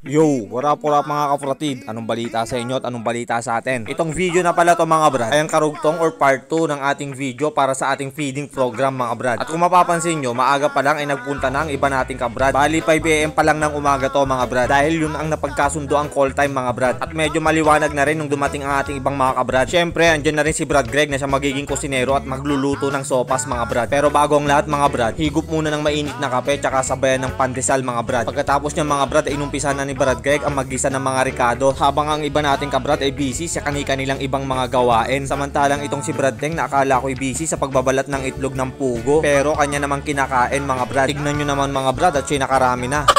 Yo, what up mga kapatid? Anong balita sa inyo at anong balita sa atin? Itong video na pala to mga brad ay ang karugtong or part 2 ng ating video para sa ating feeding program mga brad. At kung mapapansin nyo, maaga pa lang ay nagpunta na ang iba nating kabrad. Bali 5 AM pa lang ng umaga to mga brad. Dahil yun ang napagkasundo ang call time mga brad. At medyo maliwanag na rin nung dumating ang ating ibang mga kabrad. Syempre, andyan na rin si Brad Greg na siya magiging kusinero at magluluto ng sopas mga brad. Pero bago ang lahat mga brad, higup muna ng mainit na kape tsaka sabayan ng pandesal mga brad. Pagkatapos niya mga brad ay inumpisa na ni Brad Greg ang mag-isa ng mga Ricardo habang ang iba nating kabrad ay busy sa kani-kanilang ibang mga gawain. Samantalang itong si Brad Teng na akala ko'y busy sa pagbabalat ng itlog ng pugo pero kanya namang kinakain mga brad. Tignan nyo naman mga brad at siya nakarami na.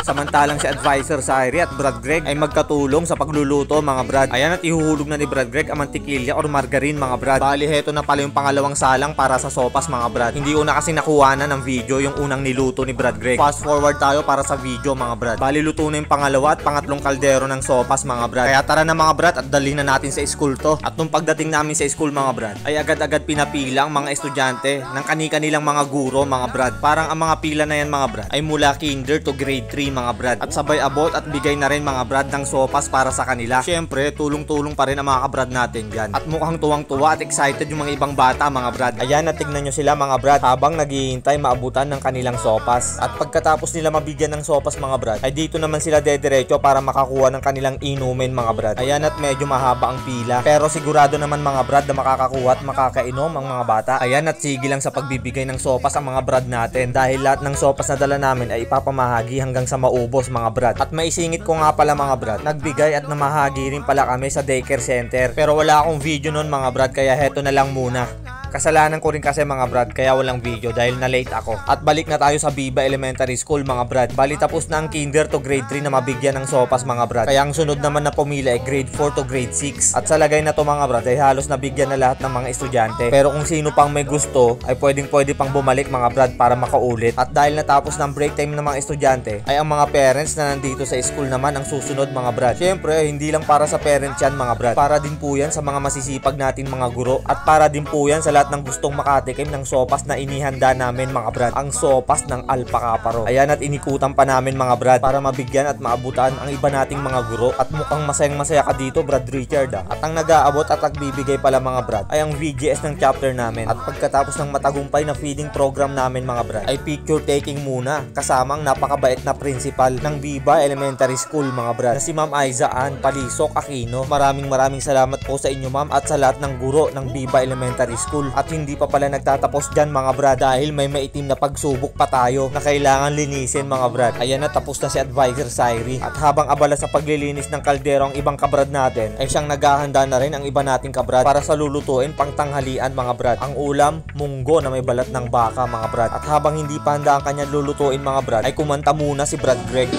Samantalang si Advisor Sairi at Brad Greg ay magkatulong sa pagluluto mga brad. Ayan at ihuhulog na ni Brad Greg ang mantikilya or margarine mga brad. Bali heto na pala yung pangalawang salang para sa sopas mga brad. Hindi una kasi nakuha na ng video yung unang niluto ni Brad Greg. Fast forward tayo para sa video mga brad. Bali luto na yung pangalawa at pangatlong kaldero ng sopas mga brad. Kaya tara na mga brad at dalhin na natin sa school to. At nung pagdating namin sa school mga brad ay agad-agad pinapila ang mga estudyante ng kani-kanilang mga guro mga brad. Parang ang mga pila na yan mga brad ay mula kinder to grade 3 mga brad. At sabay abot at bigay na rin mga brad ng sopas para sa kanila. Syempre, tulong-tulong pa rin ang mga kabrad natin dyan. At mukhang tuwang-tuwa at excited yung mga ibang bata mga brad. Ayan, at tignan nyo sila mga brad habang naghihintay maabutan ng kanilang sopas. At pagkatapos nila mabigyan ng sopas mga brad ay dito naman sila dediretso para makakuha ng kanilang inumin mga brad. Ayan, at medyo mahaba ang pila. Pero sigurado naman mga brad na makakakuha at makakainom ang mga bata. Ayan, at sige lang sa pagbibigay ng sopas ang mga brad natin. Dahil lahat ng sopas na dala namin ay ipapamahagi hanggang sa maubos mga brad. At maisingit ko nga pala mga brad, nagbigay at namahagi rin pala kami sa daycare center. Pero wala akong video nun mga brad kaya heto na lang muna. Kasalanan ko rin kasi mga brad kaya walang video dahil na late ako. At balik na tayo sa Biba Elementary School mga brad. Bali tapos na ang kinder to grade 3 na mabigyan ng sopas mga brad. Kaya ang sunod naman na pumila ay grade 4 to grade 6. At sa lagay na to mga brad ay halos nabigyan na lahat ng mga estudyante. Pero kung sino pang may gusto ay pwede pang bumalik mga brad para makaulit. At dahil natapos ng break time ng mga estudyante ay ang mga parents na nandito sa school naman ang susunod mga brad. Syempre hindi lang para sa parents yan mga brad. Para din po yan sa mga masisipag natin mga guro. At para din po yan sa lahat ng gustong makatikim ng sopas na inihanda namin mga brad. Ang sopas ng Alpacaparo. Ayan, at inikutan pa namin mga brad para mabigyan at maabutan ang iba nating mga guro. At mukhang masayang masaya ka dito Brad Richard ah. At ang nag-aabot at nagbibigay pala mga brad ay ang VGS ng chapter namin. At pagkatapos ng matagumpay na feeding program namin mga brad ay picture taking muna kasama ang napakabait na principal ng Biba Elementary School mga brad na si Ma'am Aiza Ann Palisok Aquino. Maraming salamat po sa inyo ma'am at sa lahat ng guro ng Biba Elementary School. At hindi pa pala nagtatapos dyan mga brad dahil may maitim na pagsubok pa tayo na kailangan linisin mga brad. Ayan na, tapos na si Advisor Sairi. At habang abala sa paglilinis ng kaldero ang ibang kabrad natin ay siyang naghahanda na rin ang iba nating kabrad para sa lulutuin pang tanghalian mga brad. Ang ulam, munggo na may balat ng baka mga brad. At habang hindi pa handa ang kanyang lulutuin mga brad ay kumanta muna si Brad Greg.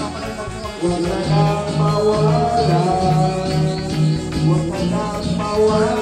Wala nang mawala, wala nang mawala.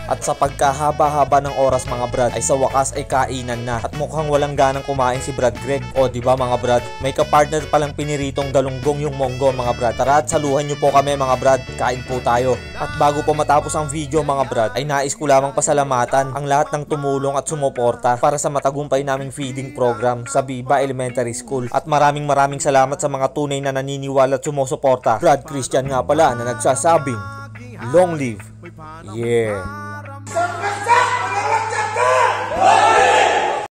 At sa pagkahaba-haba ng oras mga brad ay sa wakas ay kainan na. At mukhang walang ganang kumain si Brad Greg. O di ba mga brad, may kapartner palang piniritong galunggong yung monggo mga brad. Tara at saluhan nyo po kami mga brad, kain po tayo. At bago po matapos ang video mga brad ay nais ko lamang pasalamatan ang lahat ng tumulong at sumuporta para sa matagumpay naming feeding program sa Biba Elementary School. At maraming salamat sa mga tunay na naniniwala at sumusuporta. Brad Christian nga pala na nagsasabing long live, yeah.